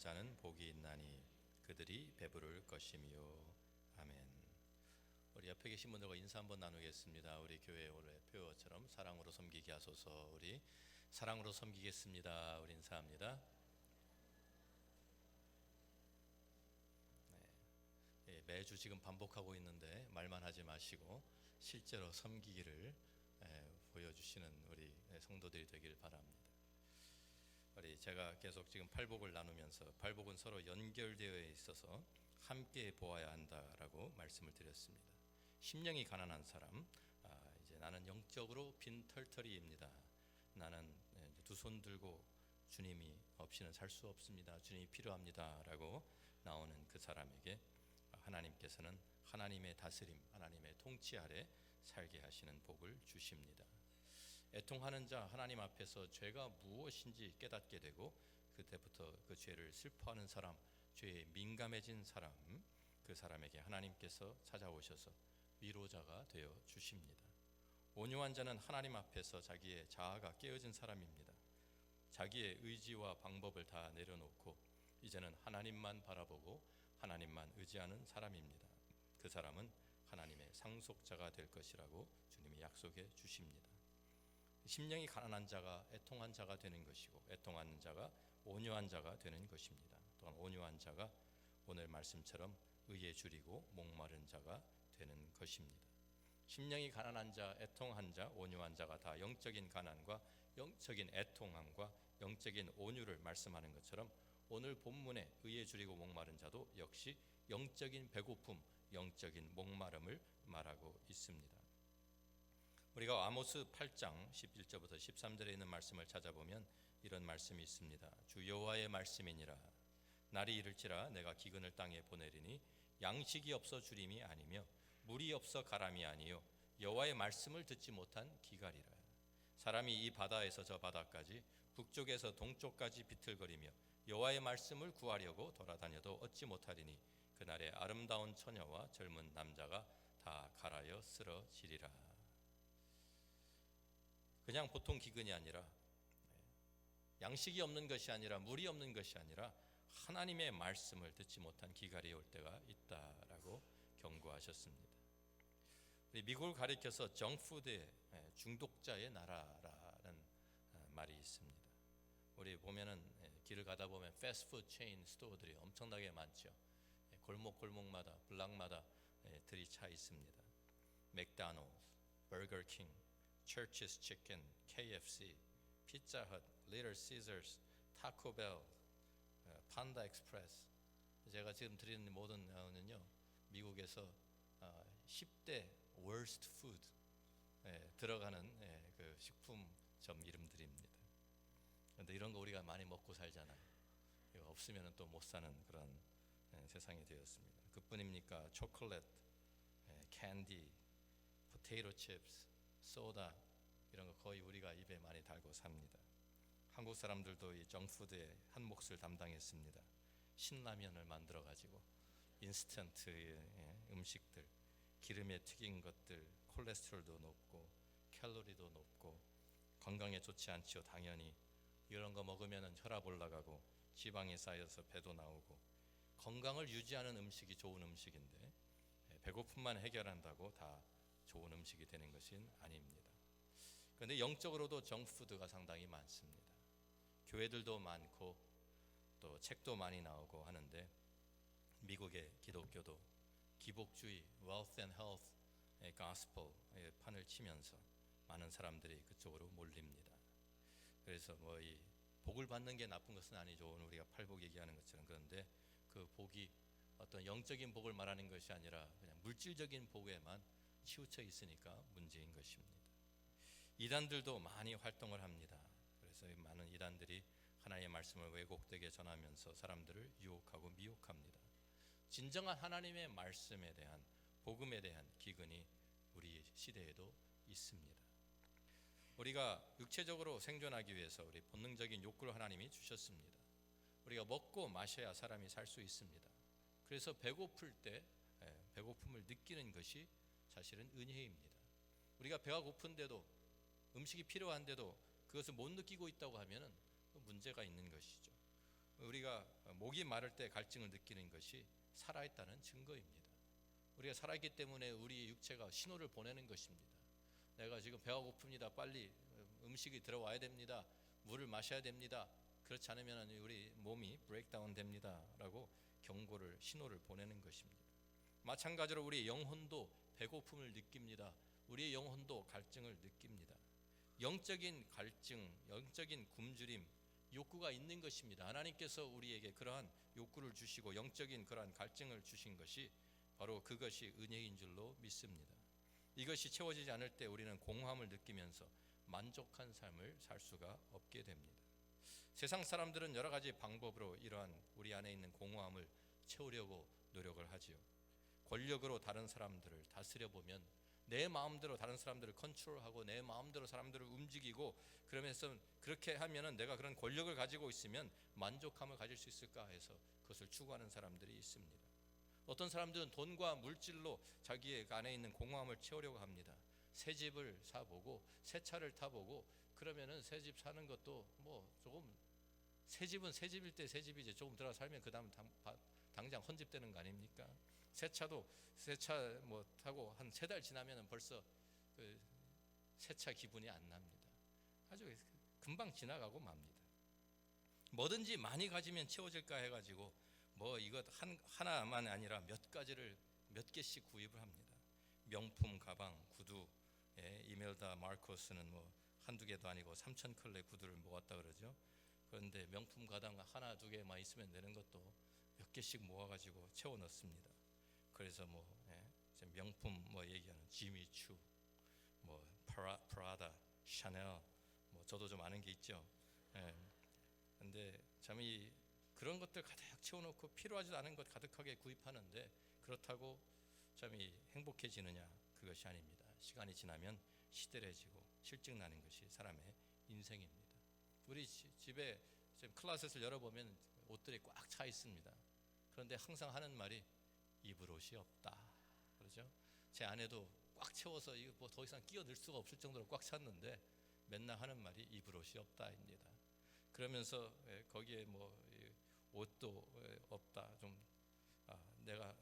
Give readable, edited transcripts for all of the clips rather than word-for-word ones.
자는 복이 있나니 그들이 배부를 것이미요. 아멘. 우리 옆에 계신 분들과 인사 한번 나누겠습니다. 우리 교회 원래 표어처럼 사랑으로 섬기게 하소서. 우리 사랑으로 섬기겠습니다. 우리 인사합니다. 매주 지금 반복하고 있는데 말만 하지 마시고 실제로 섬기기를 보여주시는 우리 성도들이 되길 바랍니다. 우리 제가 계속 지금 팔복을 나누면서 팔복은 서로 연결되어 있어서 함께 보아야 한다라고 말씀을 드렸습니다. 심령이 가난한 사람, 이제 나는 영적으로 빈털터리입니다. 나는 두 손 들고 주님이 없이는 살 수 없습니다. 주님이 필요합니다라고 나오는 그 사람에게 하나님께서는 하나님의 다스림, 하나님의 통치 아래 살게 하시는 복을 주십니다. 애통하는 자, 하나님 앞에서 죄가 무엇인지 깨닫게 되고 그때부터 그 죄를 슬퍼하는 사람, 죄에 민감해진 사람, 그 사람에게 하나님께서 찾아오셔서 위로자가 되어 주십니다. 온유한 자는 하나님 앞에서 자기의 자아가 깨어진 사람입니다. 자기의 의지와 방법을 다 내려놓고 이제는 하나님만 바라보고 하나님만 의지하는 사람입니다. 그 사람은 하나님의 상속자가 될 것이라고 주님이 약속해 주십니다. 심령이 가난한 자가 애통한 자가 되는 것이고 애통하는 자가 온유한 자가 되는 것입니다. 또한 온유한 자가 오늘 말씀처럼 의에 줄이고 목마른 자가 되는 것입니다. 심령이 가난한 자, 애통한 자, 온유한 자가 다 영적인 가난과 영적인 애통함과 영적인 온유를 말씀하는 것처럼 오늘 본문에 의에 줄이고 목마른 자도 역시 영적인 배고픔, 영적인 목마름을 말하고 있습니다. 우리가 아모스 8장 11절부터 13절에 있는 말씀을 찾아보면 이런 말씀이 있습니다. 주 여호와의 말씀이니라. 날이 이를지라 내가 기근을 땅에 보내리니 양식이 없어 주림이 아니며 물이 없어 가람이 아니요 여호와의 말씀을 듣지 못한 기갈이라. 사람이 이 바다에서 저 바다까지 북쪽에서 동쪽까지 비틀거리며 여호와의 말씀을 구하려고 돌아다녀도 얻지 못하리니 그날에 아름다운 처녀와 젊은 남자가 다 갈아여 쓰러지리라. 그냥 보통 기근이 아니라 양식이 없는 것이 아니라 물이 없는 것이 아니라 하나님의 말씀을 듣지 못한 기갈이 올 때가 있다라고 경고하셨습니다. 미국을 가리켜서 정푸드의 중독자의 나라라는 말이 있습니다. 우리 보면은 길을 가다 보면 패스트푸드 체인 스토어들이 엄청나게 많죠. 골목골목마다 블락마다 들이 차 있습니다. 맥도날드, 버거킹, Church's Chicken, KFC, Pizza Hut, Little Caesars, Taco Bell, Panda Express. 제가 지금 드리는 모든 거는요 미국에서 10대 worst food 들어가는 그 식품점 이름들입니다. 그런데 이런 거 우리가 많이 먹고 살잖아요. 이거 없으면 또 못 사는 그런 세상이 되었습니다. 그뿐입니까? 초콜릿, 캔디, 포테이토 칩스, 소다 이런 거 거의 우리가 입에 많이 달고 삽니다. 한국 사람들도 이 정푸드의 한 몫을 담당했습니다. 신라면을 만들어 가지고 인스턴트 음식들, 기름에 튀긴 것들, 콜레스테롤도 높고 칼로리도 높고 건강에 좋지 않지요. 당연히 이런 거 먹으면 혈압 올라가고 지방이 쌓여서 배도 나오고 건강을 유지하는 음식이 좋은 음식인데 배고픔만 해결한다고 다 좋은 음식이 되는 것은 아닙니다. 그런데 영적으로도 정푸드가 상당히 많습니다. 교회들도 많고 또 책도 많이 나오고 하는데 미국의 기독교도 기복주의, wealth and health의 gospel의 판을 치면서 많은 사람들이 그쪽으로 몰립니다. 그래서 이 복을 받는 게 나쁜 것은 아니죠. 오늘 우리가 팔복 얘기하는 것처럼. 그런데 그 복이 어떤 영적인 복을 말하는 것이 아니라 그냥 물질적인 복에만 치우쳐 있으니까 문제인 것입니다. 이단들도 많이 활동을 합니다. 그래서 많은 이단들이 하나님의 말씀을 왜곡되게 전하면서 사람들을 유혹하고 미혹합니다. 진정한 하나님의 말씀에 대한 복음에 대한 기근이 우리 시대에도 있습니다. 우리가 육체적으로 생존하기 위해서 우리 본능적인 욕구를 하나님이 주셨습니다. 우리가 먹고 마셔야 사람이 살 수 있습니다. 그래서 배고플 때 배고픔을 느끼는 것이 사실은 은혜입니다. 우리가 배가 고픈데도 음식이 필요한데도 그것을 못 느끼고 있다고 하면 문제가 있는 것이죠. 우리가 목이 마를 때 갈증을 느끼는 것이 살아있다는 증거입니다. 우리가 살아있기 때문에 우리 육체가 신호를 보내는 것입니다. 내가 지금 배가 고픕니다. 빨리 음식이 들어와야 됩니다. 물을 마셔야 됩니다. 그렇지 않으면 우리 몸이 브레이크다운 됩니다 라고 경고를, 신호를 보내는 것입니다. 마찬가지로 우리 영혼도 배고픔을 느낍니다. 우리의 영혼도 갈증을 느낍니다. 영적인 갈증, 영적인 굶주림, 욕구가 있는 것입니다. 하나님께서 우리에게 그러한 욕구를 주시고 영적인 그러한 갈증을 주신 것이 바로 그것이 은혜인 줄로 믿습니다. 이것이 채워지지 않을 때 우리는 공허함을 느끼면서 만족한 삶을 살 수가 없게 됩니다. 세상 사람들은 여러 가지 방법으로 이러한 우리 안에 있는 공허함을 채우려고 노력을 하지요. 권력으로 다른 사람들을 다스려 보면 내 마음대로 다른 사람들을 컨트롤하고 내 마음대로 사람들을 움직이고, 그러면서 그렇게 하면은 내가 그런 권력을 가지고 있으면 만족함을 가질 수 있을까 해서 그것을 추구하는 사람들이 있습니다. 어떤 사람들은 돈과 물질로 자기의 안에 있는 공허함을 채우려고 합니다. 새 집을 사보고 새 차를 타보고, 그러면은 새 집 사는 것도 뭐 조금, 새 집은 새 집일 때 새 집이지, 조금 들어가 살면 그 다음 당장 헌집되는 거 아닙니까? 새 차도 새 차 뭐 타고 한 3달 지나면은 벌써 그 새 차 기분이 안 납니다. 아주 금방 지나가고 맙니다. 뭐든지 많이 가지면 채워질까 해가지고 뭐 이것 하나만 아니라 몇 가지를 몇 개씩 구입을 합니다. 명품 가방, 구두, 이멜다 마르코스는 뭐 한두 개도 아니고 3,000컬레 구두를 모았다 그러죠. 그런데 명품 가방 하나 두 개만 있으면 되는 것도 몇 개씩 모아가지고 채워 넣습니다. 그래서 뭐 명품 뭐 얘기하는 지미추, 뭐 프라다, 샤넬, 뭐 저도 좀 아는 게 있죠. 근데 참 이 그런 것들 가득 채워놓고 필요하지도 않은 것 가득하게 구입하는데, 그렇다고 참 이 행복해지느냐? 그것이 아닙니다. 시간이 지나면 시들해지고 실증나는 것이 사람의 인생입니다. 우리 집에 지금 클라셋을 열어보면 옷들이 꽉 차 있습니다. 그런데 항상 하는 말이 입을 옷이 없다 그러죠. 제 아내도 꽉 채워서 이거 뭐 더 이상 끼어들 수가 없을 정도로 꽉 찼는데 맨날 하는 말이 입을 옷이 없다입니다. 그러면서 거기에 뭐 옷도 없다, 좀 내가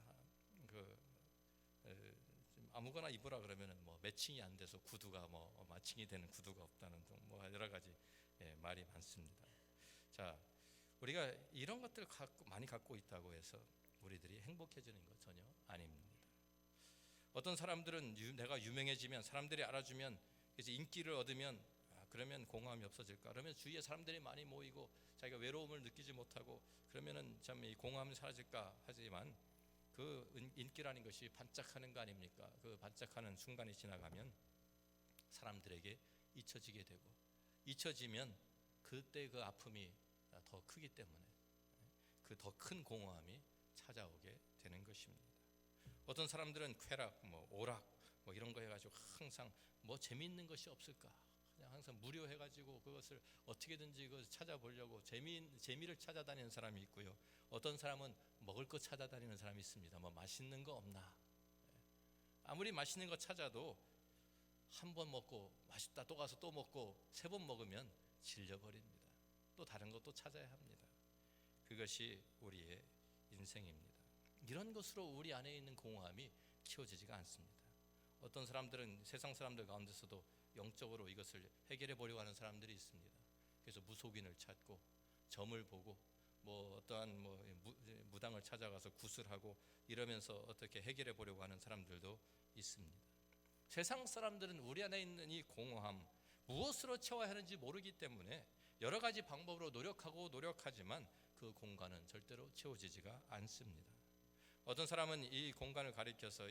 아무거나 입으라 그러면은 뭐 매칭이 안 돼서 구두가 뭐 마칭이 되는 구두가 없다는 등 뭐 여러 가지 말이 많습니다. 자, 우리가 이런 것들 많이 갖고 있다고 해서 우리들이 행복해지는 것 전혀 아닙니다. 어떤 사람들은 내가 유명해지면, 사람들이 알아주면, 그래서 인기를 얻으면 그러면 공허함이 없어질까? 그러면 주위에 사람들이 많이 모이고 자기가 외로움을 느끼지 못하고 그러면은 참 이 공허함이 사라질까 하지만, 그 인기라는 것이 반짝하는 거 아닙니까? 그 반짝하는 순간이 지나가면 사람들에게 잊혀지게 되고, 잊혀지면 그때 그 아픔이 더 크기 때문에 그 더 큰 공허함이 찾아오게 되는 것입니다. 어떤 사람들은 쾌락, 뭐 오락, 뭐 이런 거 해가지고 항상 뭐 재미있는 것이 없을까? 그냥 항상 무료해가지고 그것을 어떻게든지 그것을 찾아보려고 재미를 찾아다니는 사람이 있고요. 어떤 사람은 먹을 거 찾아다니는 사람이 있습니다. 뭐 맛있는 거 없나? 아무리 맛있는 거 찾아도 한 번 먹고 맛있다 또 가서 또 먹고 3번 먹으면 질려버립니다. 또 다른 것도 찾아야 합니다. 그것이 우리의 인생입니다. 이런 것으로 우리 안에 있는 공허함이 키워지지가 않습니다. 어떤 사람들은 세상 사람들 가운데서도 영적으로 이것을 해결해 보려고 하는 사람들이 있습니다. 그래서 무속인을 찾고 점을 보고 뭐 어떠한 뭐 무당을 찾아가서 구슬하고 이러면서 어떻게 해결해 보려고 하는 사람들도 있습니다. 세상 사람들은 우리 안에 있는 이 공허함, 무엇으로 채워야 하는지 모르기 때문에 여러 가지 방법으로 노력하지만 그 공간은 절대로 채워지지가 않습니다. 어떤 사람은 이 공간을 가리켜서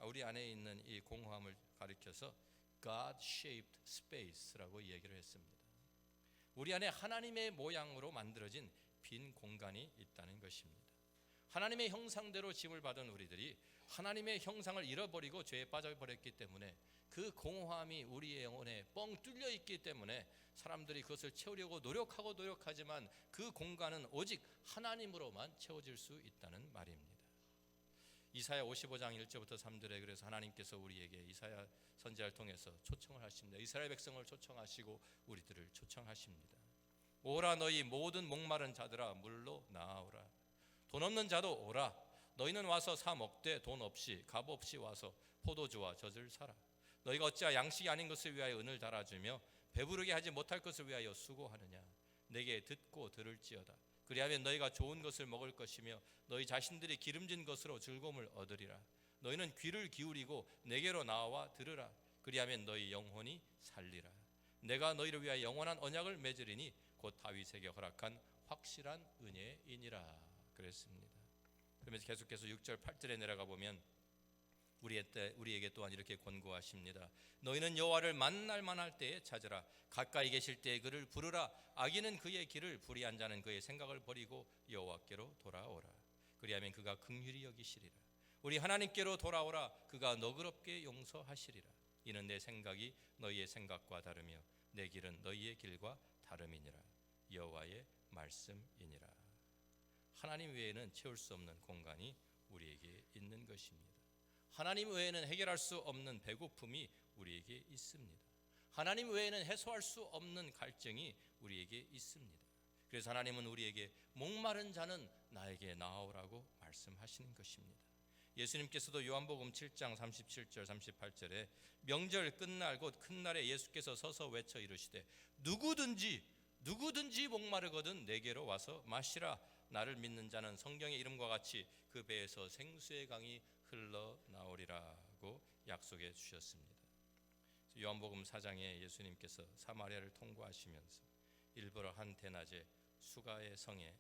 우리 안에 있는 이 공허함을 가리켜서 God-shaped space라고 얘기를 했습니다. 우리 안에 하나님의 모양으로 만들어진 빈 공간이 있다는 것입니다. 하나님의 형상대로 지음을 받은 우리들이 하나님의 형상을 잃어버리고 죄에 빠져버렸기 때문에 그 공허함이 우리의 영혼에 뻥 뚫려 있기 때문에 사람들이 그것을 채우려고 노력하지만 그 공간은 오직 하나님으로만 채워질 수 있다는 말입니다. 이사야 55장 1절부터 3절에 그래서 하나님께서 우리에게 이사야 선지자를 통해서 초청을 하십니다. 이스라엘 백성을 초청하시고 우리들을 초청하십니다. 오라 너희 모든 목마른 자들아 물로 나아오라. 돈 없는 자도 오라. 너희는 와서 사 먹되 돈 없이 값 없이 와서 포도주와 젖을 사라. 너희가 어찌하여 양식이 아닌 것을 위하여 은을 달아주며 배부르게 하지 못할 것을 위하여 수고하느냐. 내게 듣고 들을지어다. 그리하면 너희가 좋은 것을 먹을 것이며 너희 자신들이 기름진 것으로 즐거움을 얻으리라. 너희는 귀를 기울이고 내게로 나와 들으라. 그리하면 너희 영혼이 살리라. 내가 너희를 위하여 영원한 언약을 맺으리니 곧 다윗에게 허락한 확실한 은혜이니라 그랬습니다. 그러면서 계속해서 6절 8절에 내려가 보면 우리에게 또한 이렇게 권고하십니다. 너희는 여호와를 만날 만할 때에 찾으라. 가까이 계실 때에 그를 부르라. 악인은 그의 길을, 불의한 자는 그의 생각을 버리고 여호와께로 돌아오라. 그리하면 그가 긍휼히 여기시리라. 우리 하나님께로 돌아오라. 그가 너그럽게 용서하시리라. 이는 내 생각이 너희의 생각과 다르며 내 길은 너희의 길과 다름이니라. 여호와의 말씀이니라. 하나님 외에는 채울 수 없는 공간이 우리에게 있는 것입니다. 하나님 외에는 해결할 수 없는 배고픔이 우리에게 있습니다. 하나님 외에는 해소할 수 없는 갈증이 우리에게 있습니다. 그래서 하나님은 우리에게 목마른 자는 나에게 나아오라고 말씀하시는 것입니다. 예수님께서도 요한복음 7장 37절 38절에 명절 끝날 곧 큰 날에 예수께서 서서 외쳐 이르시되 누구든지 목마르거든 내게로 와서 마시라. 나를 믿는 자는 성경의 이름과 같이 그 배에서 생수의 강이 흘러나오리라고 약속해 주셨습니다. 요한복음 4장에 예수님께서 사마리아를 통과하시면서 일부러 한 대낮에 수가의 성에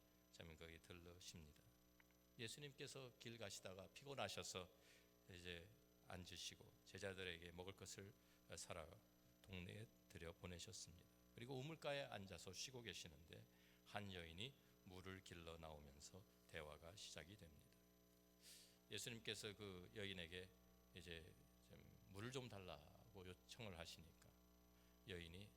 거기 들르십니다. 예수님께서 길 가시다가 피곤하셔서 이제 앉으시고 제자들에게 먹을 것을 사러 동네에 들여 보내셨습니다. 그리고 우물가에 앉아서 쉬고 계시는데 한 여인이 물을 길러 나오면서 대화가 시작이 됩니다. 예수님께서 그 여인에게 이제 물을 좀 달라고 요청을 하시니까 여인이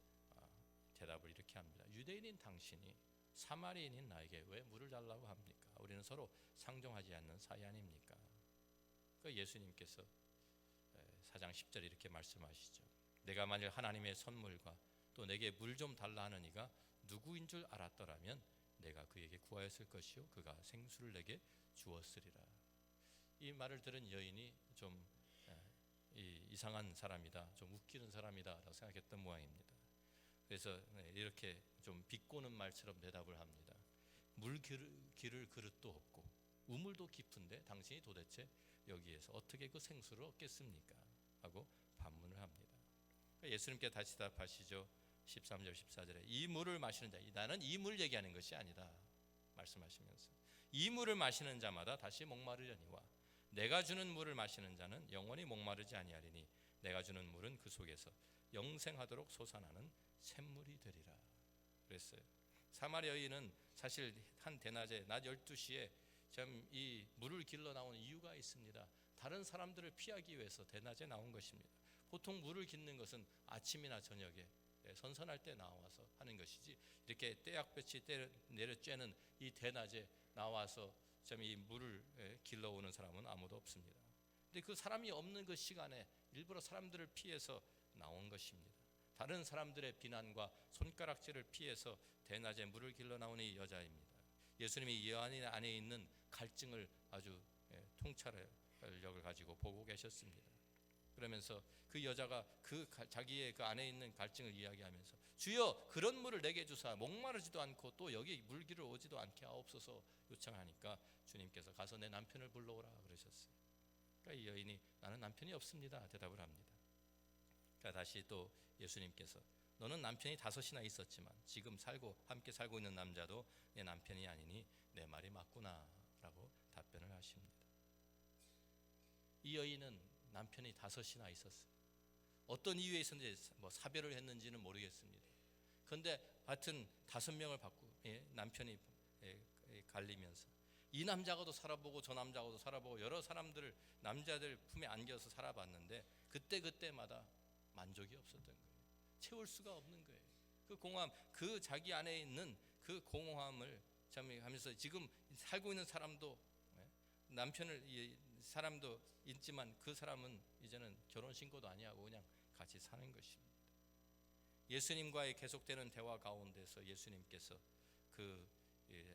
대답을 이렇게 합니다. 유대인인 당신이 사마리아인인 나에게 왜 물을 달라고 합니까? 우리는 서로 상종하지 않는 사이 아닙니까? 그 예수님께서 4장 10절 이렇게 말씀하시죠. 내가 만일 하나님의 선물과 또 내게 물 좀 달라 하는 이가 누구인 줄 알았더라면 내가 그에게 구하였을 것이요 그가 생수를 내게 주었으리라. 이 말을 들은 여인이 좀 이상한 사람이다, 좀 웃기는 사람이다라고 생각했던 모양입니다. 그래서 이렇게 좀 비꼬는 말처럼 대답을 합니다. 물 기를 그릇도 없고 우물도 깊은데 당신이 도대체 여기에서 어떻게 그 생수를 얻겠습니까? 하고 반문을 합니다. 예수님께 다시 답하시죠. 13절 14절에 이 물을 마시는 자, 나는 이 물 얘기하는 것이 아니다 말씀하시면서 이 물을 마시는 자마다 다시 목마르려니와 내가 주는 물을 마시는 자는 영원히 목마르지 아니하리니 내가 주는 물은 그 속에서 영생하도록 솟아나는 샘물이 되리라 그랬어요. 사마리아 여인은 사실 한 대낮에 낮 12시에 참 이 물을 길러 나오는 이유가 있습니다. 다른 사람들을 피하기 위해서 대낮에 나온 것입니다. 보통 물을 깃는 것은 아침이나 저녁에 선선할 때 나와서 하는 것이지 이렇게 떼약볕이 내려 쬐는 이 대낮에 나와서 참 이 물을 길러오는 사람은 아무도 없습니다. 근데 그 사람이 없는 그 시간에 일부러 사람들을 피해서 나온 것입니다. 다른 사람들의 비난과 손가락질을 피해서 대낮에 물을 길러 나오는 이 여자입니다. 예수님이 이 안에 있는 갈증을 아주 통찰력을 가지고 보고 계셨습니다. 그러면서 그 여자가 자기의 그 안에 있는 갈증을 이야기하면서 주여 그런 물을 내게 주사 목마르지도 않고 또 여기 물기를 오지도 않게 하옵소서 요청하니까 주님께서 가서 내 남편을 불러오라 그러셨어요. 그러니까 이 여인이 나는 남편이 없습니다 대답을 합니다. 그러니까 다시 또 예수님께서 너는 남편이 5이나 있었지만 지금 함께 살고 있는 남자도 내 남편이 아니니 내 말이 맞구나 라고 답변을 하십니다. 이 여인은 남편이 5이나 있었어요. 어떤 이유에 있었는지 사별을 했는지는 모르겠습니다. 그런데 하여튼 5명을 받고 남편이 갈리면서 이 남자하고도 살아보고 저 남자하고도 살아보고 여러 사람들을 남자들 품에 안겨서 살아봤는데 그때마다 만족이 없었던 거예요. 채울 수가 없는 거예요. 그 공허함, 그 자기 안에 있는 그 공허함을 참 하면서 지금 살고 있는 사람도 사람도 있지만 그 사람은 이제는 결혼 신고도 아니하고 그냥 같이 사는 것입니다. 예수님과의 계속되는 대화 가운데서 예수님께서 그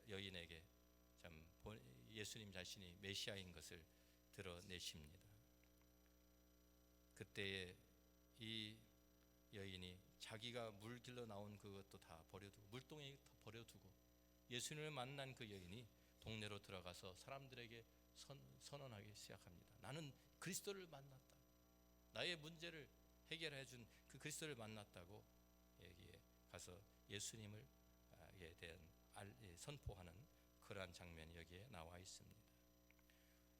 여인에게 참 예수님 자신이 메시아인 것을 드러내십니다. 그때에 이 여인이 자기가 물 길러 나온 그것도 다 버려두고 물동에 다 버려두고 예수님을 만난 그 여인이 동네로 들어가서 사람들에게 선언하기 시작합니다. 나는 그리스도를 만났다. 나의 문제를 해결해 준 그 그리스도를 만났다고 여기에 가서 예수님을 에 대한 선포하는 그러한 장면이 여기에 나와 있습니다.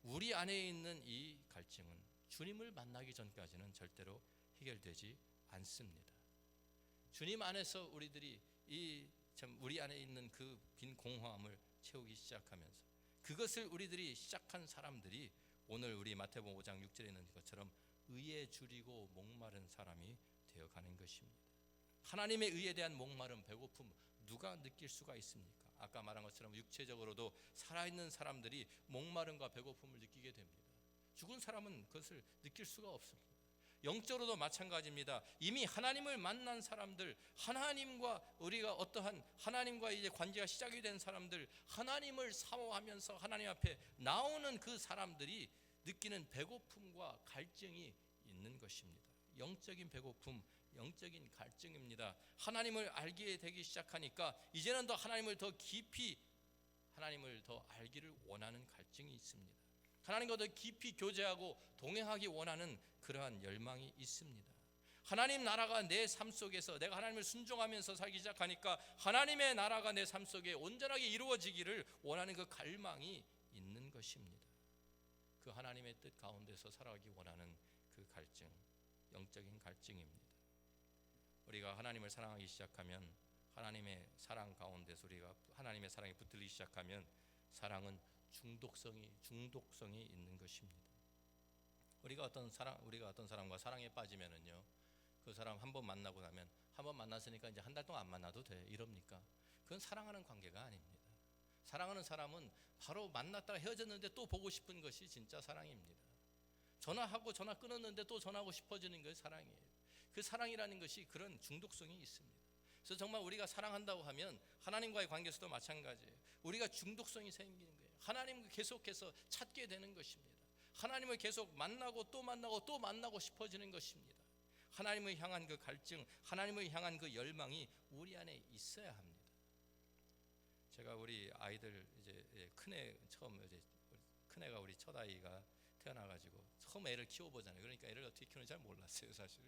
우리 안에 있는 이 갈증은 주님을 만나기 전까지는 절대로 해결되지 않습니다. 주님 안에서 우리들이 우리 안에 있는 그 빈 공허함을 채우기 시작하면서 그것을 우리들이 시작한 사람들이 오늘 우리 마태복음 5장 6절에 있는 것처럼 의에 줄이고 목마른 사람이 되어가는 것입니다. 하나님의 의에 대한 목마름, 배고픔 누가 느낄 수가 있습니까? 아까 말한 것처럼 육체적으로도 살아있는 사람들이 목마름과 배고픔을 느끼게 됩니다. 죽은 사람은 그것을 느낄 수가 없습니다. 영적으로도 마찬가지입니다. 이미 하나님을 만난 사람들, 하나님과 우리가 어떠한 하나님과 이제 관계가 시작이 된 사람들, 하나님을 사모하면서 하나님 앞에 나오는 그 사람들이 느끼는 배고픔과 갈증이 있는 것입니다. 영적인 배고픔, 영적인 갈증입니다. 하나님을 알게 되기 시작하니까 이제는 더 하나님을 더 깊이 하나님을 더 알기를 원하는 갈증이 있습니다. 하나님과 더 깊이 교제하고 동행하기 원하는 그러한 열망이 있습니다. 하나님 나라가 내 삶 속에서 내가 하나님을 순종하면서 살기 시작하니까 하나님의 나라가 내 삶 속에 온전하게 이루어지기를 원하는 그 갈망이 있는 것입니다. 그 하나님의 뜻 가운데서 살아가기 원하는 그 갈증, 영적인 갈증입니다. 우리가 하나님을 사랑하기 시작하면 하나님의 사랑 가운데서 우리가 하나님의 사랑에 붙들리기 시작하면 사랑은 중독성이 있는 것입니다. 우리가 어떤 사람과 사랑에 빠지면은요, 그 사람 한 번 만나고 나면 한 번 만났으니까 이제 한 달 동안 안 만나도 돼 이럽니까? 그건 사랑하는 관계가 아닙니다. 사랑하는 사람은 바로 만났다가 헤어졌는데 또 보고 싶은 것이 진짜 사랑입니다. 전화하고 전화 끊었는데 또 전화하고 싶어지는 것이 사랑이에요. 그 사랑이라는 것이 그런 중독성이 있습니다. 그래서 정말 우리가 사랑한다고 하면 하나님과의 관계에서도 마찬가지예요. 우리가 중독성이 생기는 거예요. 하나님을 계속해서 찾게 되는 것입니다. 하나님을 계속 만나고 또 만나고 싶어지는 것입니다. 하나님을 향한 그 갈증, 하나님을 향한 그 열망이 우리 안에 있어야 합니다. 제가 우리 아이들 이제 큰애가 우리 첫 아이가 태어나가지고 처음 애를 키워보잖아요. 그러니까 애를 어떻게 키우는지 잘 몰랐어요, 사실.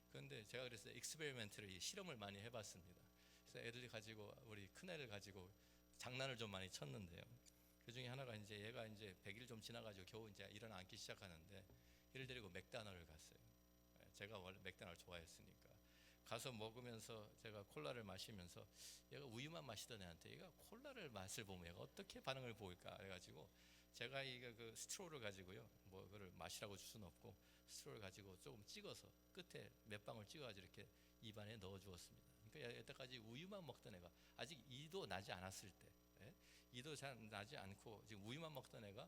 그런데 제가 그래서 익스페리멘트를 실험을 많이 해봤습니다. 그래서 애들이 가지고 우리 큰애를 가지고 장난을 좀 많이 쳤는데요. 그 중에 하나가 이제 얘가 이제 100일 좀 지나가지고 겨우 이제 일어나 앉기 시작하는데 얘를 데리고 맥도날드를 갔어요. 제가 원래 맥도날드 좋아했으니까 가서 먹으면서 제가 콜라를 마시면서 얘가 우유만 마시던 애한테 얘가 콜라를 맛을 보면 얘가 어떻게 반응을 보일까 해가지고 제가 이거 그 스트로를 가지고요, 뭐 그걸 마시라고 줄 수는 없고 스트로를 가지고 조금 찍어서 끝에 몇 방울 찍어가지고 이렇게 입안에 넣어 주었습니다. 그러니까 여태까지 우유만 먹던 애가 아직 이도 나지 않았을 때, 이도 잘 나지 않고 지금 우유만 먹던 애가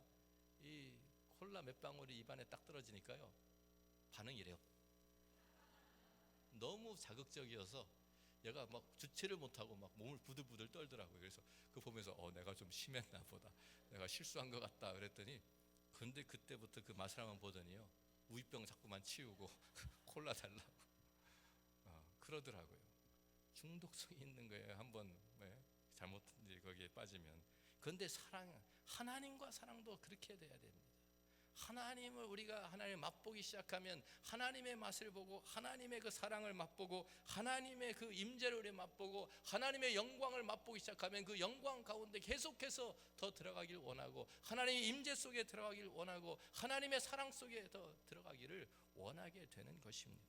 이 콜라 몇 방울이 입안에 딱 떨어지니까요, 반응이 이래요. 너무 자극적이어서 얘가 막 주체를 못하고 막 몸을 부들부들 떨더라고요. 그래서 그거 보면서 내가 좀 심했나 보다, 내가 실수한 것 같다 그랬더니, 근데 그때부터 그 맛을 한번 보더니요, 우유병 자꾸만 치우고 콜라 달라고 그러더라고요. 중독성이 있는 거예요. 한번 잘못 거기에 빠지면. 그런데 하나님과 사랑도 그렇게 돼야 됩니다. 하나님을 우리가 하나님을 맛보기 시작하면 하나님의 맛을 보고 하나님의 그 사랑을 맛보고 하나님의 그 임재를 우리 맛보고 하나님의 영광을 맛보기 시작하면 그 영광 가운데 계속해서 더 들어가길 원하고 하나님의 임재 속에 들어가길 원하고 하나님의 사랑 속에 더 들어가기를 원하게 되는 것입니다.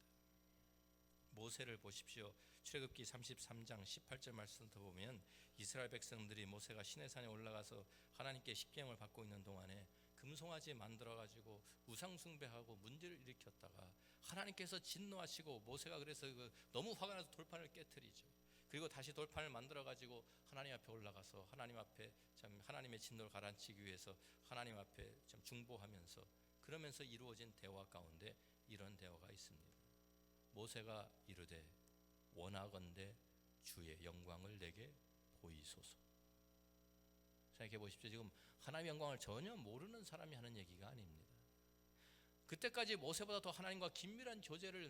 모세를 보십시오. 출애굽기 33장 18절 말씀을 보면 이스라엘 백성들이 모세가 시내산에 올라가서 하나님께 십계명을 받고 있는 동안에 금송아지 만들어가지고 우상숭배하고 문제를 일으켰다가 하나님께서 진노하시고 모세가 그래서 너무 화가 나서 돌판을 깨트리죠. 그리고 다시 돌판을 만들어가지고 하나님 앞에 올라가서 하나님 앞에 참 하나님의 진노를 가라앉히기 위해서 하나님 앞에 참 중보하면서 그러면서 이루어진 대화 가운데 이런 대화가 있습니다. 모세가 이르되 원하건대 주의 영광을 내게 보이소서. 생각해 보십시오. 지금 하나님의 영광을 전혀 모르는 사람이 하는 얘기가 아닙니다. 그때까지 모세보다 더 하나님과 긴밀한 교제를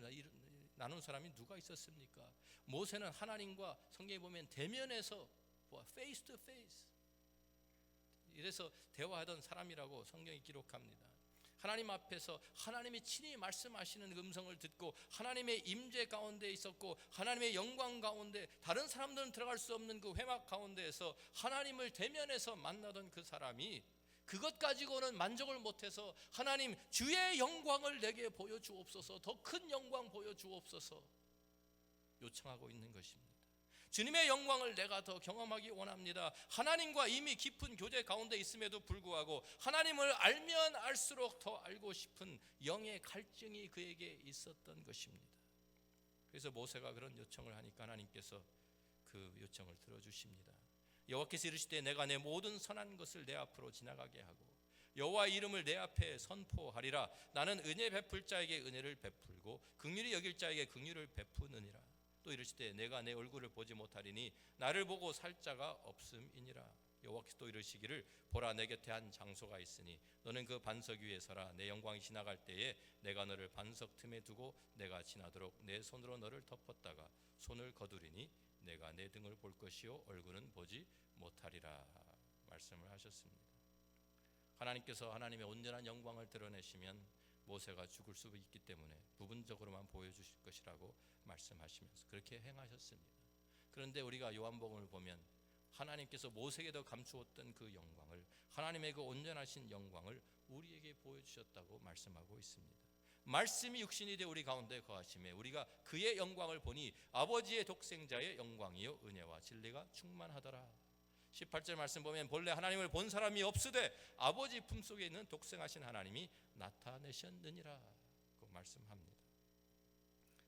나눈 사람이 누가 있었습니까? 모세는 하나님과 성경에 보면 대면에서 페이스 투 페이스 이래서 대화하던 사람이라고 성경이 기록합니다. 하나님 앞에서 하나님이 친히 말씀하시는 음성을 듣고 하나님의 임재 가운데 있었고 하나님의 영광 가운데 다른 사람들은 들어갈 수 없는 그 회막 가운데에서 하나님을 대면해서 만나던 그 사람이 그것 가지고는 만족을 못해서 하나님 주의 영광을 내게 보여주옵소서, 더 큰 영광 보여주옵소서 요청하고 있는 것입니다. 주님의 영광을 내가 더 경험하기 원합니다. 하나님과 이미 깊은 교제 가운데 있음에도 불구하고 하나님을 알면 알수록 더 알고 싶은 영의 갈증이 그에게 있었던 것입니다. 그래서 모세가 그런 요청을 하니까 하나님께서 그 요청을 들어주십니다. 여호와께서 이르시되 내가 내 모든 선한 것을 내 앞으로 지나가게 하고 여호와의 이름을 내 앞에 선포하리라. 나는 은혜 베풀 자에게 은혜를 베풀고 긍휼히 여길 자에게 긍휼을 베푸느니라. 또 이르시되 내가 내 얼굴을 보지 못하리니 나를 보고 살 자가 없음이니라. 여호와께서 또 이르시기를 보라 내 곁에 한 장소가 있으니 너는 그 반석 위에 서라. 내 영광이 지나갈 때에 내가 너를 반석 틈에 두고 내가 지나도록 내 손으로 너를 덮었다가 손을 거두리니 내가 내 등을 볼 것이요 얼굴은 보지 못하리라 말씀을 하셨습니다. 하나님께서 하나님의 온전한 영광을 드러내시면 모세가 죽을 수 있기 때문에 부분적으로만 보여주실 것이라고 말씀하시면서 그렇게 행하셨습니다. 그런데 우리가 요한복음을 보면 하나님께서 모세에게도 감추었던 그 영광을, 하나님의 그 온전하신 영광을 우리에게 보여주셨다고 말씀하고 있습니다. 말씀이 육신이 되어 우리 가운데 거하심에 우리가 그의 영광을 보니 아버지의 독생자의 영광이요 은혜와 진리가 충만하더라. 18절 말씀 보면 본래 하나님을 본 사람이 없으되 아버지 품속에 있는 독생하신 하나님이 나타내셨느니라 그 말씀합니다.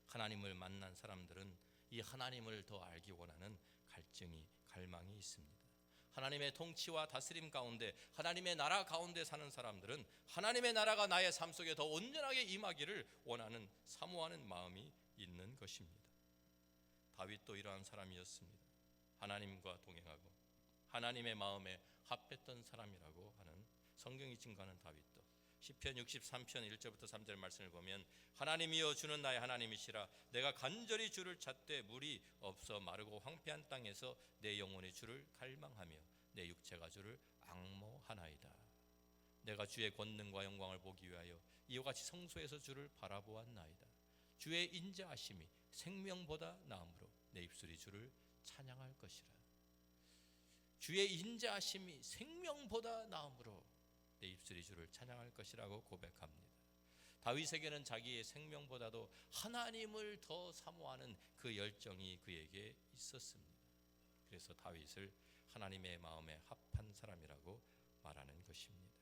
하나님을 만난 사람들은 이 하나님을 더 알기 원하는 갈증이, 갈망이 있습니다. 하나님의 통치와 다스림 가운데, 하나님의 나라 가운데 사는 사람들은 하나님의 나라가 나의 삶 속에 더 온전하게 임하기를 원하는, 사모하는 마음이 있는 것입니다. 다윗도 이러한 사람이었습니다. 하나님과 동행하고 하나님의 마음에 합했던 사람이라고 하는 성경이 증거하는 다윗도 시편 63편 1절부터 3절 말씀을 보면 하나님이여 주는 나의 하나님이시라. 내가 간절히 주를 찾되 물이 없어 마르고 황폐한 땅에서 내 영혼이 주를 갈망하며 내 육체가 주를 앙모하나이다. 내가 주의 권능과 영광을 보기 위하여 이와 같이 성소에서 주를 바라보았나이다. 주의 인자하심이 생명보다 나음으로 내 입술이 주를 찬양할 것이라. 주의 인자하심이 생명보다 나음으로 내 입술이 주를 찬양할 것이라고 고백합니다. 다윗에게는 자기의 생명보다도 하나님을 더 사모하는 그 열정이 그에게 있었습니다. 그래서 다윗을 하나님의 마음에 합한 사람이라고 말하는 것입니다.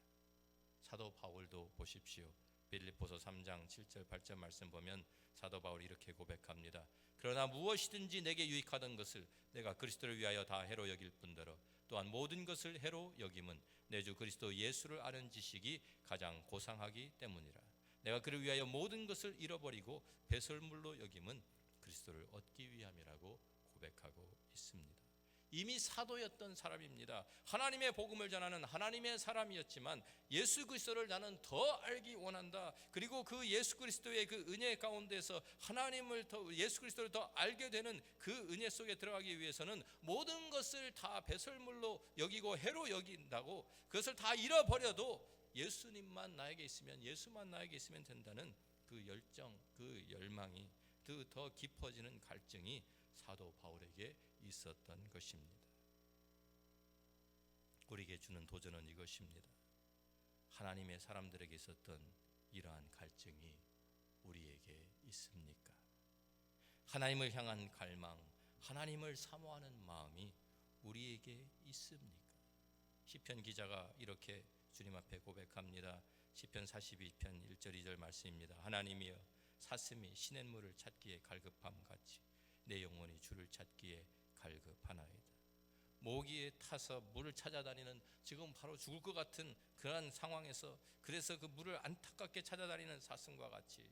사도 바울도 보십시오. 빌립보서 3장 7절 8절 말씀 보면 사도 바울이 이렇게 고백합니다. 그러나 무엇이든지 내게 유익하던 것을 내가 그리스도를 위하여 다 해로 여길 뿐더러 또한 모든 것을 해로 여김은 내 주 그리스도 예수를 아는 지식이 가장 고상하기 때문이라. 내가 그를 위하여 모든 것을 잃어버리고 배설물로 여김은 그리스도를 얻기 위함이라고 고백하고 있습니다. 이미 사도였던 사람입니다. 하나님의 복음을 전하는 하나님의 사람이었지만 예수 그리스도를 나는 더 알기 원한다. 그리고 그 예수 그리스도의 그 은혜 가운데서 하나님을 더, 예수 그리스도를 더 알게 되는 그 은혜 속에 들어가기 위해서는 모든 것을 다 배설물로 여기고 해로 여긴다고, 그것을 다 잃어버려도 예수님만 나에게 있으면, 예수만 나에게 있으면 된다는 그 열정, 그 열망이, 그 더 깊어지는 갈증이 사도 바울에게 있었던 것입니다. 우리에게 주는 도전은 이것입니다. 하나님의 사람들에게 있었던 이러한 갈증이 우리에게 있습니까? 하나님을 향한 갈망, 하나님을 사모하는 마음이 우리에게 있습니까? 시편 기자가 이렇게 주님 앞에 고백합니다. 시편 42편 1절 2절 말씀입니다. 하나님이여 사슴이 시냇물을 찾기에 갈급함같이 내 영혼이 주를 찾기에 갈급하나이다. 모기에 타서 물을 찾아다니는, 지금 바로 죽을 것 같은 그러한 상황에서, 그래서 그 물을 안타깝게 찾아다니는 사슴과 같이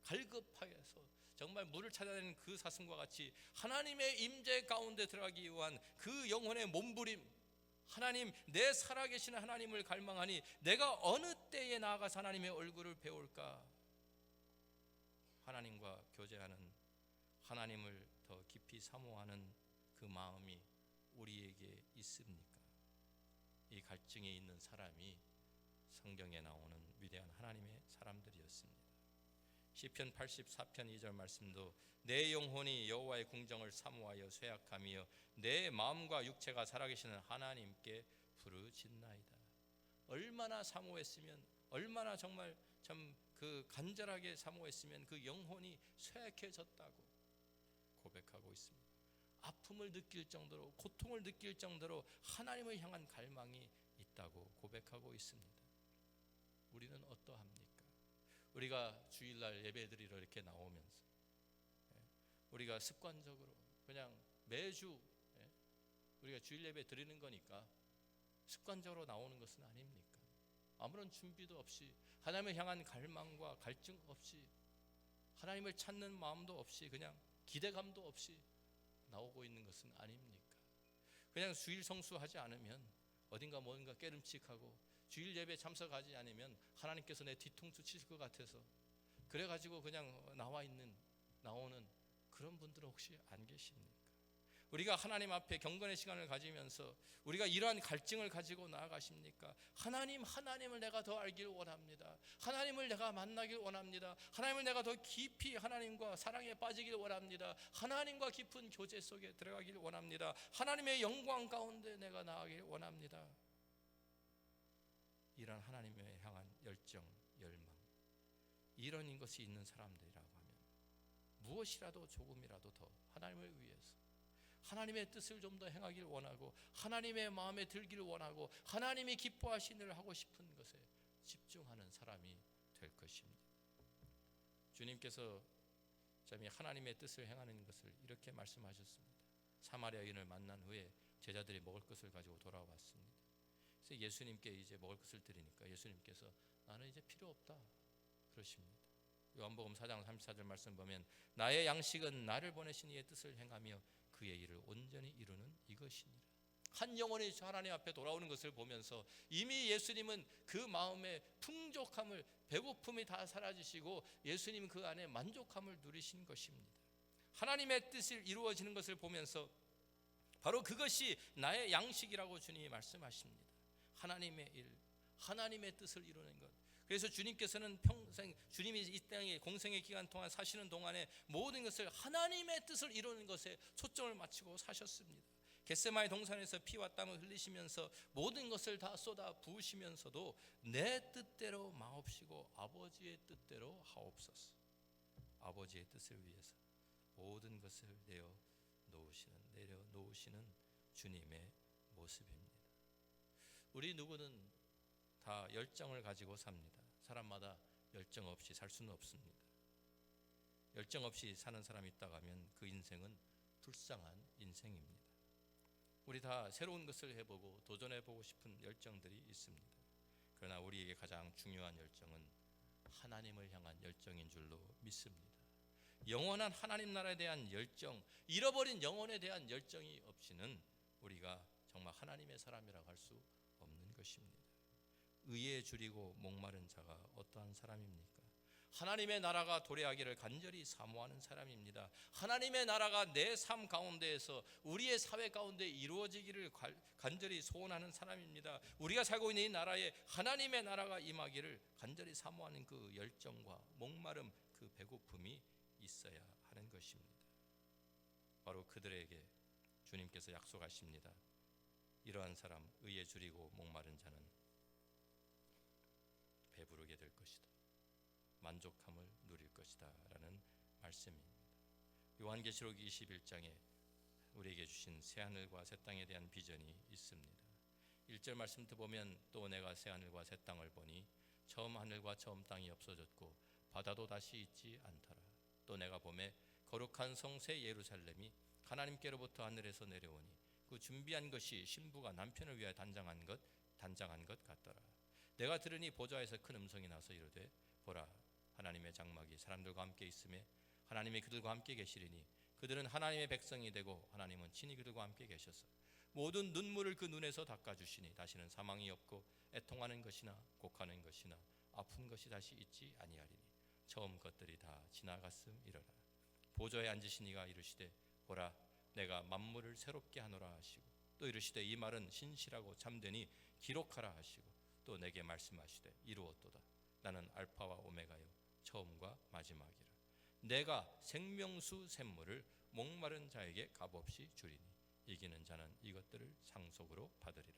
갈급하여서 정말 물을 찾아내는 그 사슴과 같이 하나님의 임재 가운데 들어가기 위한 그 영혼의 몸부림, 하나님, 내 살아계신 하나님을 갈망하니 내가 어느 때에 나아가서 하나님의 얼굴을 배울까? 하나님과 교제하는, 하나님을 더 깊이 사모하는 그 마음이 우리에게 있습니까? 이 갈증에 있는 사람이 성경에 나오는 위대한 하나님의 사람들이었습니다. 시편 84편 2절 말씀도 내 영혼이 여호와의 궁정을 사모하여 쇠약하며 내 마음과 육체가 살아계시는 하나님께 부르짖나이다. 얼마나 사모했으면, 얼마나 정말 참 그 간절하게 사모했으면 그 영혼이 쇠약해졌다고 고백하고 있습니다. 아픔을 느낄 정도로, 고통을 느낄 정도로 하나님을 향한 갈망이 있다고 고백하고 있습니다. 우리는 어떠합니까? 우리가 주일날 예배드리러 이렇게 나오면서 우리가 습관적으로 그냥 매주 우리가 주일 예배 드리는 거니까 습관적으로 나오는 것은 아닙니까? 아무런 준비도 없이, 하나님을 향한 갈망과 갈증 없이, 하나님을 찾는 마음도 없이, 그냥 기대감도 없이 나오고 있는 것은 아닙니까? 그냥 주일 성수하지 않으면 어딘가 뭔가 깨름칙하고, 주일 예배 참석하지 않으면 하나님께서 내 뒤통수 치실 것 같아서 그래가지고 그냥 나오는 그런 분들은 혹시 안 계십니까? 우리가 하나님 앞에 경건의 시간을 가지면서 우리가 이러한 갈증을 가지고 나아가십니까? 하나님을 내가 더 알기를 원합니다. 하나님을 내가 만나길 원합니다. 하나님을 내가 더 깊이 하나님과 사랑에 빠지길 원합니다. 하나님과 깊은 교제 속에 들어가길 원합니다. 하나님의 영광 가운데 내가 나아가길 원합니다. 이런 하나님을 향한 열정, 열망, 이런 것이 있는 사람들이라고 하면 무엇이라도 조금이라도 더 하나님을 위해서, 하나님의 뜻을 좀 더 행하길 원하고, 하나님의 마음에 들기를 원하고, 하나님이 기뻐하시는 일을 하고 싶은 것에 집중하는 사람이 될 것입니다. 주님께서 하나님의 뜻을 행하는 것을 이렇게 말씀하셨습니다. 사마리아 여인을 만난 후에 제자들이 먹을 것을 가지고 돌아왔습니다. 그래서 예수님께 이제 먹을 것을 드리니까 예수님께서 나는 이제 필요 없다 그러십니다. 요한복음 4장 34절 말씀 보면 나의 양식은 나를 보내신 이의 뜻을 행하며 그의 일을 온전히 이루는 이것이니라. 한 영혼이 하나님 앞에 돌아오는 것을 보면서 이미 예수님은 그 마음의 풍족함을, 배고픔이 다 사라지시고 예수님은 그 안에 만족함을 누리신 것입니다. 하나님의 뜻이 이루어지는 것을 보면서 바로 그것이 나의 양식이라고 주님이 말씀하십니다. 하나님의 일, 하나님의 뜻을 이루는 것. 그래서 주님께서는 평생, 주님이 이 땅에 공생의 기간 동안 사시는 동안에 모든 것을 하나님의 뜻을 이루는 것에 초점을 맞추고 사셨습니다. 겟세마네 동산에서 피와 땀을 흘리시면서 모든 것을 다 쏟아 부으시면서도 내 뜻대로 마옵시고 아버지의 뜻대로 하옵소서. 아버지의 뜻을 위해서 모든 것을 내려놓으시는 주님의 모습입니다. 우리 누구는 다 열정을 가지고 삽니다. 사람마다 열정 없이 살 수는 없습니다. 열정 없이 사는 사람이 있다고 하면 그 인생은 불쌍한 인생입니다. 우리 다 새로운 것을 해보고 도전해보고 싶은 열정들이 있습니다. 그러나 우리에게 가장 중요한 열정은 하나님을 향한 열정인 줄로 믿습니다. 영원한 하나님 나라에 대한 열정, 잃어버린 영혼에 대한 열정이 없이는 우리가 정말 하나님의 사람이라고 할 수 없는 것입니다. 의에 줄이고 목마른 자가 어떠한 사람입니까? 하나님의 나라가 도래하기를 간절히 사모하는 사람입니다. 하나님의 나라가 내 삶 가운데에서, 우리의 사회 가운데 이루어지기를 간절히 소원하는 사람입니다. 우리가 살고 있는 이 나라에 하나님의 나라가 임하기를 간절히 사모하는 그 열정과 목마름, 그 배고픔이 있어야 하는 것입니다. 바로 그들에게 주님께서 약속하십니다. 이러한 사람, 의에 줄이고 목마른 자는 배부르게 될 것이다. 만족함을 누릴 것이다 라는 말씀입니다. 요한계시록 21장에 우리에게 주신 새하늘과 새 땅에 대한 비전이 있습니다. 1절 말씀부터 보면 또 내가 새하늘과 새 땅을 보니 처음 하늘과 처음 땅이 없어졌고 바다도 다시 있지 않더라. 또 내가 보매 거룩한 성 새 예루살렘이 하나님께로부터 하늘에서 내려오니 그 준비한 것이 신부가 남편을 위하여 단장한 것 같더라. 내가 들으니 보좌에서 큰 음성이 나서 이르되 보라 하나님의 장막이 사람들과 함께 있음에 하나님이 그들과 함께 계시리니 그들은 하나님의 백성이 되고 하나님은 친히 그들과 함께 계셔서 모든 눈물을 그 눈에서 닦아주시니 다시는 사망이 없고 애통하는 것이나 곡하는 것이나 아픈 것이 다시 있지 아니하리니 처음 것들이 다 지나갔음이러라. 보좌에 앉으신 이가 이르시되 보라 내가 만물을 새롭게 하노라 하시고 또 이르시되 이 말은 신실하고 참되니 기록하라 하시고 또 내게 말씀하시되 이루었도다. 나는 알파와 오메가요 처음과 마지막이라. 내가 생명수 샘물을 목마른 자에게 값없이 주리니 이기는 자는 이것들을 상속으로 받으리라.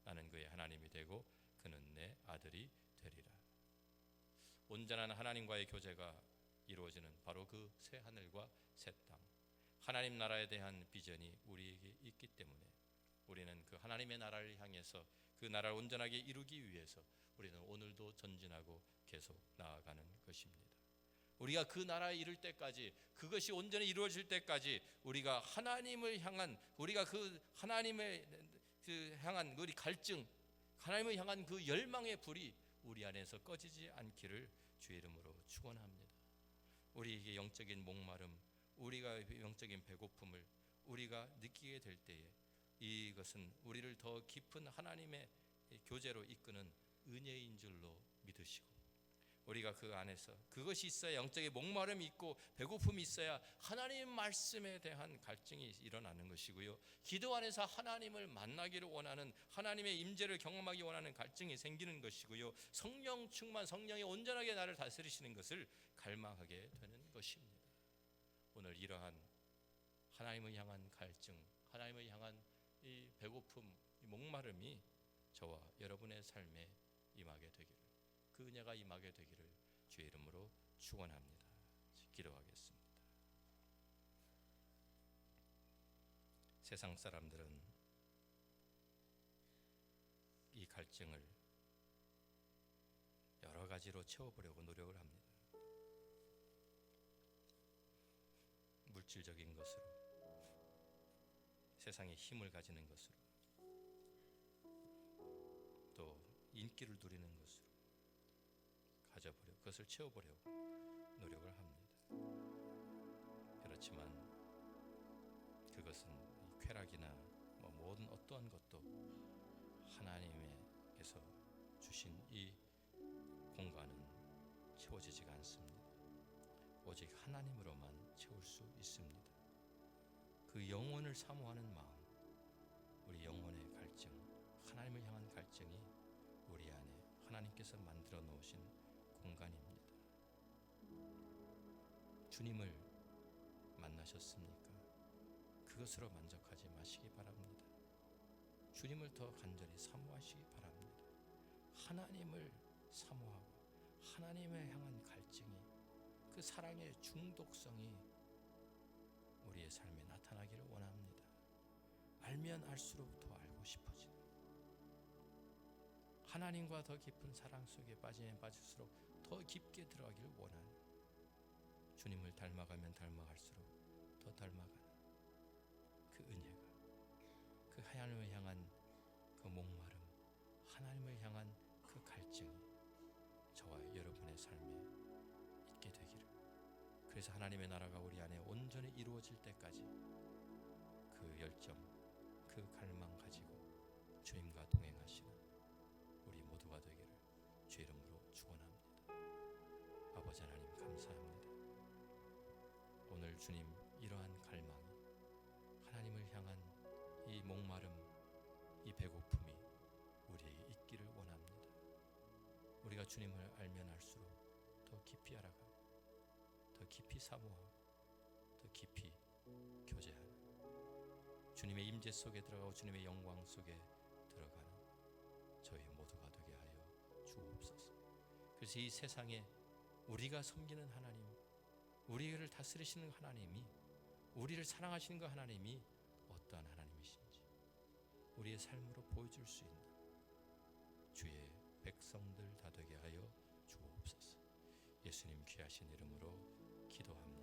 나는 그의 하나님이 되고 그는 내 아들이 되리라. 온전한 하나님과의 교제가 이루어지는 바로 그 새 하늘과 새 땅, 하나님 나라에 대한 비전이 우리에게 있기 때문에 우리는 그 하나님의 나라를 향해서 그 나라를 온전하게 이루기 위해서 우리는 오늘도 전진하고 계속 나아가는 것입니다. 우리가 그 나라에 이를 때까지, 그것이 온전히 이루어질 때까지 우리가 하나님을 향한, 우리가 그 하나님의 향한 우리 갈증, 하나님을 향한 그 열망의 불이 우리 안에서 꺼지지 않기를 주의 이름으로 축원합니다. 우리에게 영적인 목마름, 우리가 영적인 배고픔을 우리가 느끼게 될 때에 이것은 우리를 더 깊은 하나님의 교제로 이끄는 은혜인 줄로 믿으시고, 우리가 그 안에서 그것이 있어야 영적인 목마름이 있고 배고픔이 있어야 하나님 말씀에 대한 갈증이 일어나는 것이고요, 기도 안에서 하나님을 만나기를 원하는, 하나님의 임재를 경험하기 원하는 갈증이 생기는 것이고요, 성령 충만, 성령이 온전하게 나를 다스리시는 것을 갈망하게 되는 것입니다. 오늘 이러한 하나님을 향한 갈증, 하나님을 향한 이 배고픔, 이 목마름이 저와 여러분의 삶에 임하게 되기를, 그 은혜가 임하게 되기를 주의 이름으로 축원합니다. 기도하겠습니다. 세상 사람들은 이 갈증을 여러 가지로 채워보려고 노력을 합니다. 물질적인 것으로, 세상에 힘을 가지는 것으로, 또 인기를 누리는 것으로 가져보려, 그것을 채워보려고 노력을 합니다. 그렇지만 그것은 쾌락이나 모든 어떠한 것도 하나님께서 주신 이 공간은 채워지지가 않습니다. 오직 하나님으로만 채울 수 있습니다. 그 영혼을 사모하는 마음, 우리 영혼의 갈증, 하나님을 향한 갈증이 우리 안에 하나님께서 만들어 놓으신 공간입니다. 주님을 만나셨습니까? 그것으로 만족하지 마시기 바랍니다. 주님을 더 간절히 사모하시기 바랍니다. 하나님을 사모하고 하나님을 향한 갈증이, 그 사랑의 중독성이 우리의 삶에 나타나기를 원합니다. 알면 알수록 더 알고 싶어지는, 하나님과 더 깊은 사랑 속에 빠지면 빠질수록 더 깊게 들어가기를 원하는, 주님을 닮아가면 닮아갈수록 더 닮아가는 그 은혜가, 그 하나님을 향한 그 목마름, 하나님을 향한 그 갈증이 저와 여러분의 삶에 있게 되기를, 그래서 하나님의 나라가 우리 안에 온전히 이루어질 때까지 그 열정, 그 갈망 가지고 주님과 동행하시는 우리 모두가 되기를 주의 이름으로 축원합니다. 아버지 하나님 감사합니다. 오늘 주님 이러한 갈망이, 하나님을 향한 이 목마름, 이 배고픔이 우리에게 있기를 원합니다. 우리가 주님을 알면 알수록 더 깊이 알아가고 더 깊이 사모하고 더 깊이 교제하는, 주님의 임재 속에 들어가고 주님의 영광 속에 들어가는 저희 모두가 되게 하여 주옵소서. 그래서 이 세상에 우리가 섬기는 하나님, 우리를 다스리시는 하나님이, 우리를 사랑하시는 그 하나님이 어떠한 하나님이신지 우리의 삶으로 보여줄 수 있는 주의 백성들 다 되게 하여 주옵소서. 예수님 귀하신 이름으로 기도합니다.